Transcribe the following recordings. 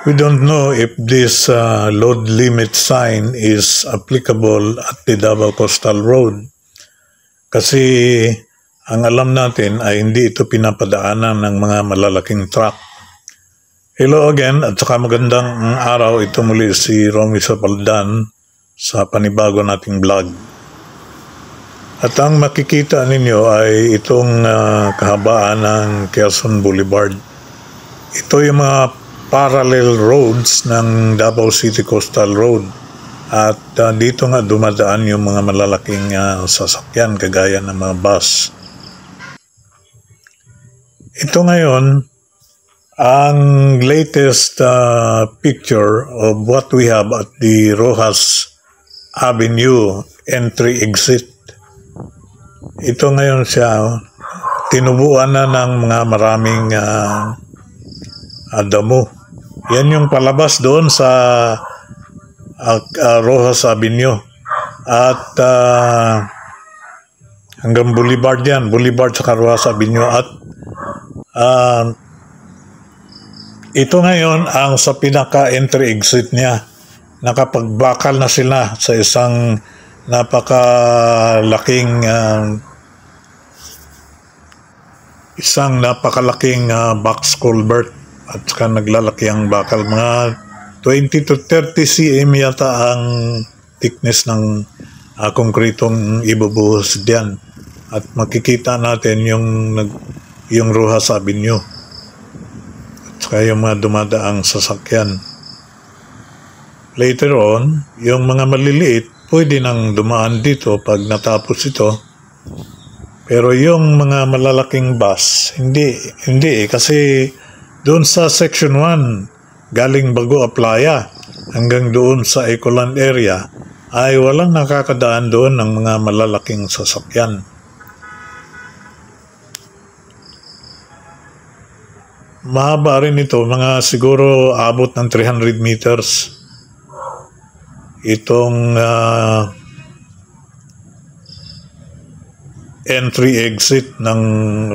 We don't know if this load limit sign is applicable at the Davao Coastal Road. Kasi ang alam natin ay hindi ito pinapadaanan ng mga malalaking truck. Hello again at saka magandang araw. Ito muli si Romy Sapaldan sa panibago nating vlog. At ang makikita ninyo ay itong kahabaan ng Quezon Boulevard. Ito yung mga parallel roads ng Davao City Coastal Road. At dito nga dumadaan yung mga malalaking sasakyan kagaya ng mga bus. Ito ngayon ang latest picture of what we have at the Rojas Avenue entry-exit. Ito ngayon siya, tinubuan na ng mga maraming damo. Yan yung palabas doon sa Rojas Avenue. At hanggang Boulevard yan. Boulevard sa Rojas Avenue. At ito ngayon ang sa pinaka-entry-exit niya. Nakapagbakal na sila sa isang napakalaking box culvert. At saka naglalaki ang bakal. Mga 20 to 30 cm yata ang thickness ng konkretong ibubuhos diyan. At makikita natin yung Rojas Avenue. At saka yung mga dumadaang sasakyan. Later on, yung mga maliliit, pwede nang dumaan dito pag natapos ito. Pero yung mga malalaking bus, hindi kasi doon sa Section 1, galing Bago Aplaya hanggang doon sa Ecoland area, ay walang nakakadaan doon ng mga malalaking sasakyan. Mahaba rin ito, mga siguro abot ng 300 meters. Itong entry-exit ng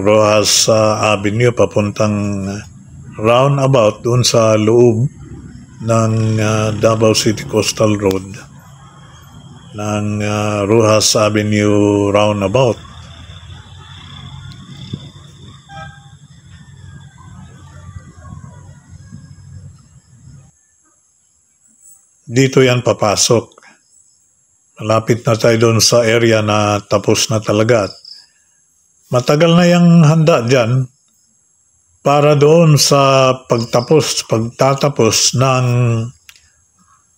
Rojas Avenue papuntang roundabout doon sa loob ng Davao City Coastal Road ng Rojas Avenue roundabout. Dito yan papasok. Malapit na tayo doon sa area na tapos na talaga. Matagal na yung handa dyan para doon sa pagtatapos ng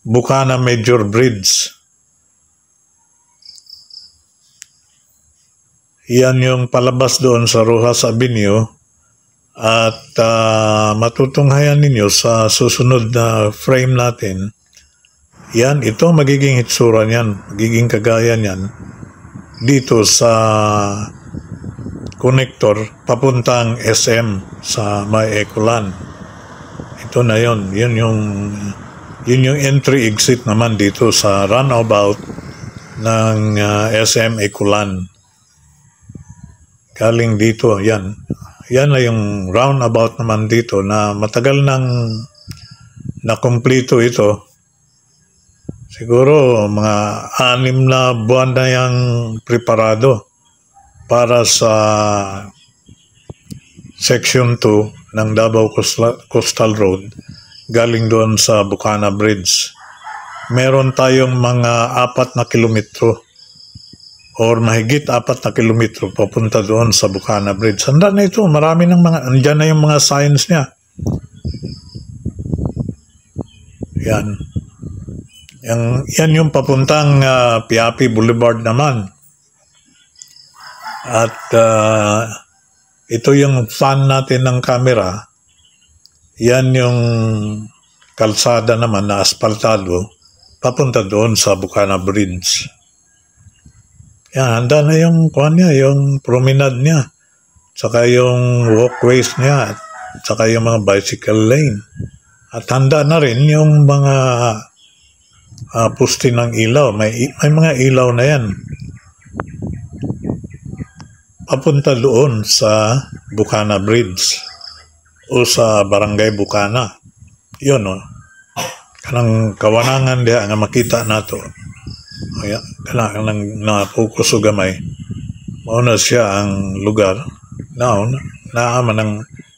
Bukana Major Bridge. Yan yung palabas doon sa Rojas Avenue at matutunghayan ninyo sa susunod na frame natin. Yan, ito magiging hitsura niyan, magiging kagaya niyan dito sa connector papuntang SM sa may Ecoland. Ito na yon. Yun yung entry-exit naman dito sa runabout ng SM Ecoland. Galing dito, yan. Yan na yung roundabout naman dito na matagal nang nakumpleto ito. Siguro mga 6 na buwan na yung preparado para sa Section 2 ng Davao Coastal Road galing doon sa Bukana Bridge. Meron tayong mga 4 na kilometro or mahigit 4 na kilometro papunta doon sa Bukana Bridge. Handa na ito, marami ng mga, andyan na yung mga signs niya. Yan. Yan yung papuntang Piapi Boulevard naman. At ito yung fan natin ng camera. Yan yung kalsada naman na asfaltado papunta doon sa Bukana Bridge. Yan, handa na yung yung promenade niya. Tsaka yung walkways niya. Tsaka yung mga bicycle lane. At handa na rin yung mga poste ng ilaw. May mga ilaw na yan. Papunta doon sa Bukana Bridge o sa Barangay Bukana. yun, no? Kanang kawanangan diha nga makita nato. Kaya, kanang na-focus o gamay. Mauna siya ang lugar. Naon, naaman ang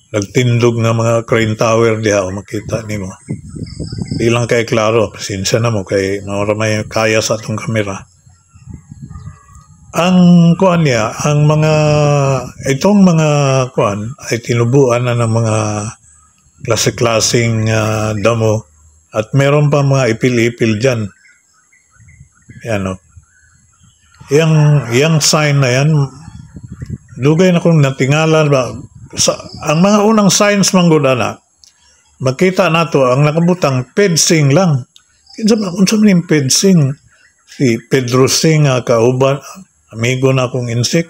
nagtindog nga mga crane tower diha o makita nimo. Di lang kay klaro, pasensya na mo kay maura may kaya sa atong kamera. Ang kuan niya, itong mga kuan ay tinubuan na ng mga klase-klaseng damo at meron pa mga ipil-ipil dyan. Yan o. Yang sign na yan, dugay na kung natingala ba, ang mga unang signs manggudana, makita nato ang nakabutang fencing lang. Kung saan yung fencing? Si Pedro Singh, kauban, amigo na akong insik.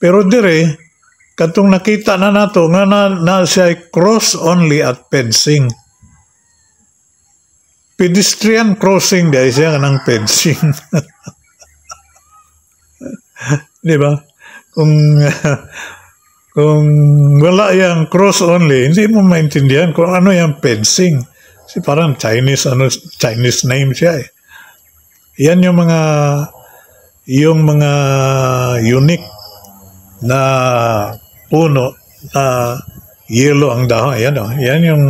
Pero dire, katong nakita na nato nga na siya cross only at fencing. Pedestrian crossing dahil siya ng fencing. Di ba? Kung wala yung cross only, hindi mo maintindihan kung ano yung fencing. Kasi parang Chinese name siya eh. Yan yung mga unique na puno na yellow ang dahon. Ayan o. Yan yung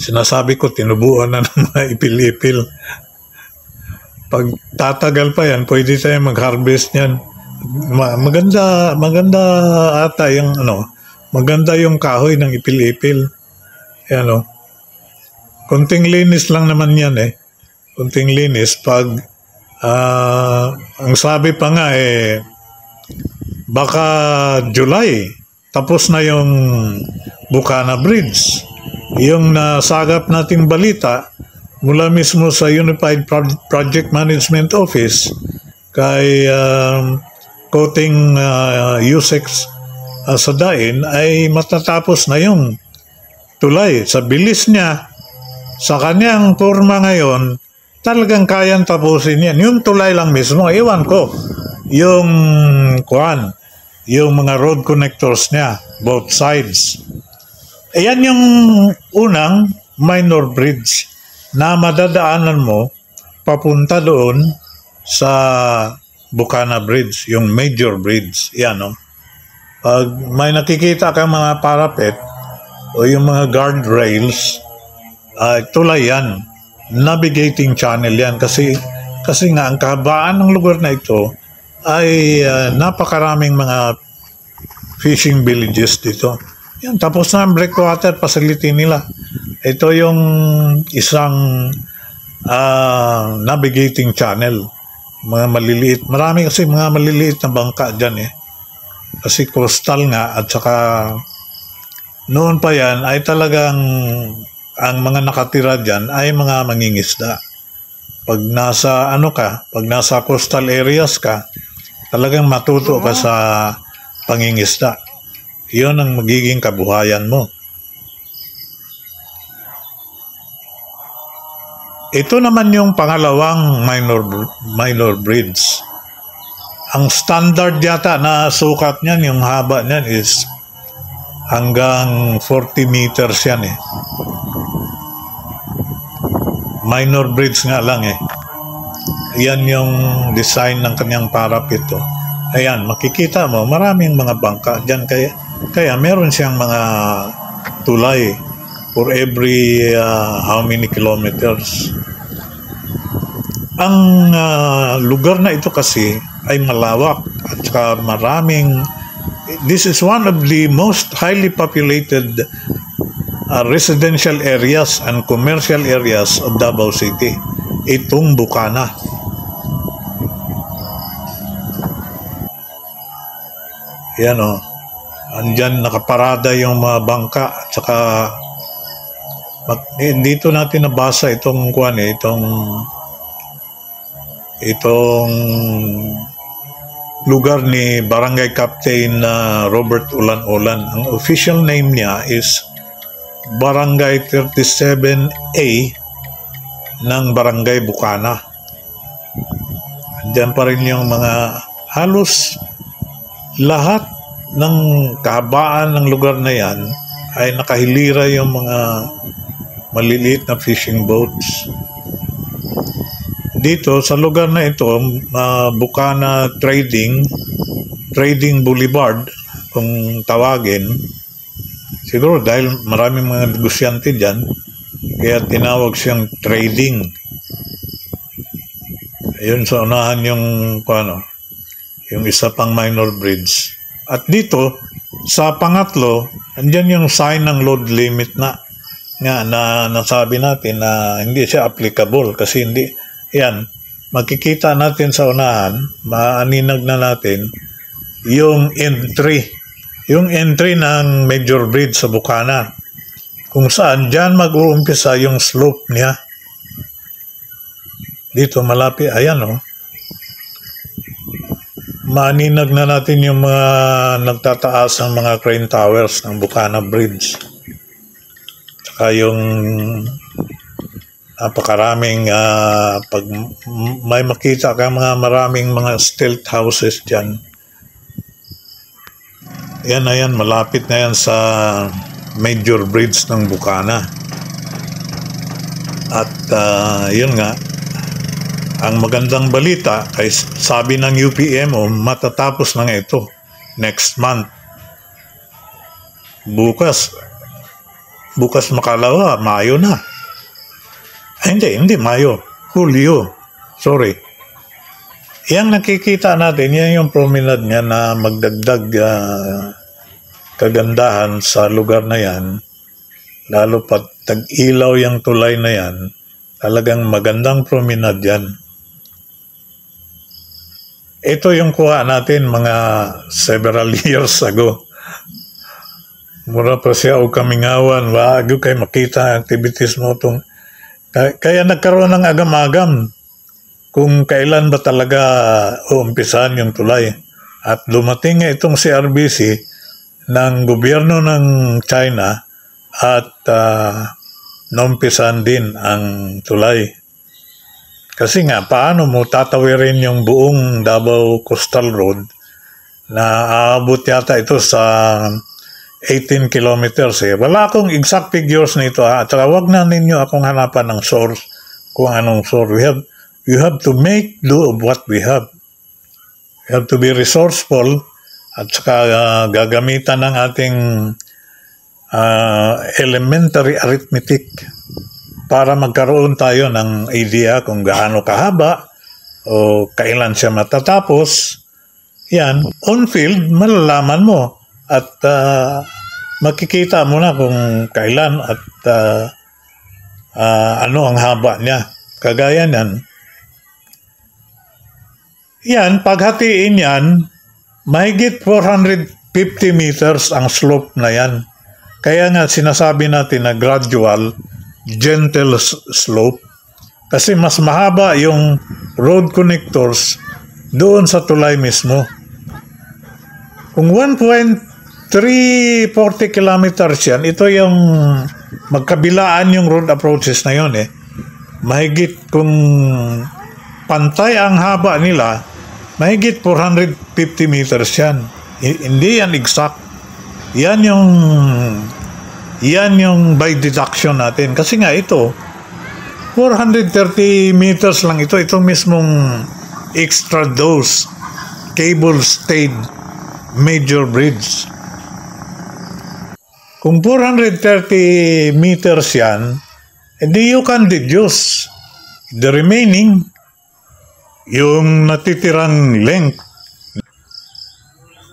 sinasabi ko, tinubuan na ng mga ipil-ipil. Pag tatagal pa yan, pwede tayo mag-harvest niyan. Maganda ata yung maganda yung kahoy ng ipil-ipil. Yan o. Kunting linis lang naman yan eh. Kunting linis. Pag ang sabi pa nga baka July, tapos na yung Bukana Bridge. Yung nasagap nating balita mula mismo sa Unified Project Management Office kay Coating USEX sa Dain ay matatapos na yung tulay. Sa bilis niya, sa kanyang forma ngayon, talagang kayang tapusin yan. Yung tulay lang mismo, iwan ko. Yung mga road connectors niya, both sides. Ayan yung unang minor bridge na madadaanan mo papunta doon sa Bukana Bridge, yung major bridge. Yan, no? Pag may nakikita kang mga parapet o yung mga guardrails, tulay yan. Navigating channel yan. Kasi nga, ang kahabaan ng lugar na ito ay napakaraming mga fishing villages dito. Yan, tapos na ang breakwater facility nila. Ito yung isang navigating channel. Mga maliliit. Marami kasi mga maliliit na bangka dyan eh. Kasi coastal nga at saka noon pa yan ay talagang ang mga nakatira dyan ay mga mangingisda. Pag nasa coastal areas ka, talagang matuto ka sa pangingisda. Iyon ang magiging kabuhayan mo. Ito naman yung pangalawang minor bridge. Ang standard yata na sukat niyan, yung haba niyan is hanggang 40 meters yan eh. Minor bridge nga lang eh. Yan yung design ng kanyang parapet. Ayan, makikita mo, maraming mga bangka dyan. Kaya meron siyang mga tulay for every how many kilometers. Ang lugar na ito kasi ay malawak at saka maraming. This is one of the most highly populated residential areas and commercial areas of Davao City. Itong Bukana. Yan o. Andyan nakaparada yung mga bangka at saka dito natin nabasa itong lugar ni Barangay Captain Robert Ulan-Ulan. Ang official name niya is Barangay 37A ng Barangay Bukana. Diyan pa rin yung mga halos lahat ng kahabaan ng lugar na yan ay nakahilira yung mga maliliit na fishing boats. Dito sa lugar na ito, Bukana Trading Boulevard kung tawagin, siguro dahil maraming mga negosyante dyan, kaya tinawag siyang trading. Ayun sa unahan yung isa pang minor bridge. At dito sa pangatlo, andyan yung sign ng load limit na nasabi natin na hindi siya applicable kasi hindi. Yan, makikita natin sa unahan, maaninag na natin yung entry ng major bridge sa Bukana, kung saan dyan mag-uumpisa yung slope niya. Dito malapit, ayan maaninag na natin yung mga nagtataas ng mga crane towers ng Bukana Bridge. Tsaka yung napakaraming pag may makita ka maraming mga stilt houses dyan. Ayan, malapit na yan sa major bridge ng Bukana. At yun nga, ang magandang balita ay sabi ng UPMO, matatapos na ito next month. Bukas makalawa, Mayo na. Ay, hindi Mayo, Hulyo. Sorry. Yang nakikita natin, yan yung promenade niya na magdagdag kagandahan sa lugar na yan. Lalo pat tag-ilaw yung tulay na yan. Talagang magandang promenade yan. Ito yung kuha natin mga several years ago. Mura pa siya o kamingawan, bago kayo makita activities mo itong. Kaya nagkaroon ng agam-agam kung kailan ba talaga uumpisahan yung tulay. At dumating itong CRBC ng gobyerno ng China at naumpisahan din ang tulay. Kasi nga, paano mo tatawirin yung buong Davao Coastal Road na aabot yata ito sa 18 kilometers eh. Wala akong exact figures nito ha. At saka wag na ninyo akong hanapan ng source kung anong source. You have to make do of what we have. You have to be resourceful at saka gagamitan ng ating elementary arithmetic para magkaroon tayo ng idea kung gaano kahaba o kailan siya matatapos. Yan, on-field, malalaman mo at makikita mo na kung kailan at ano ang haba niya. Kagaya niyan. Yan, paghatiin yan, mahigit 450 meters ang slope na yan. Kaya nga sinasabi natin na gradual, gentle slope kasi mas mahaba yung road connectors doon sa tulay mismo. Kung 1.340 kilometers yan, ito yung magkabilaan yung road approaches na yun eh. Mahigit kung pantay ang haba nila, mahigit 450 meters yan. Hindi yan exact. Yan yung by deduction natin. Kasi nga ito, 430 meters lang ito. Ito mismong extra dose cable-stayed major bridge. Kung 430 meters yan, edi you can deduce the remaining, yung natitirang length.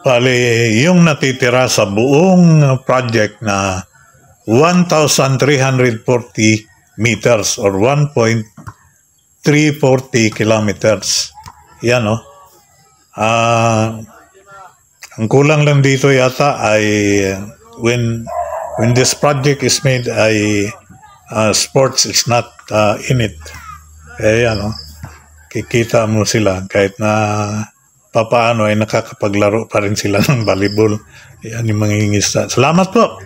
Bale, yung natitira sa buong project na 1,340 meters or 1.340 kilometers. Yan ang kulang lang dito yata ay when this project is made ay sports is not in it. Kikita mo sila kahit na papaano ay nakakapaglaro pa rin sila ng volleyball. Yan yung mangingisda. Salamat po!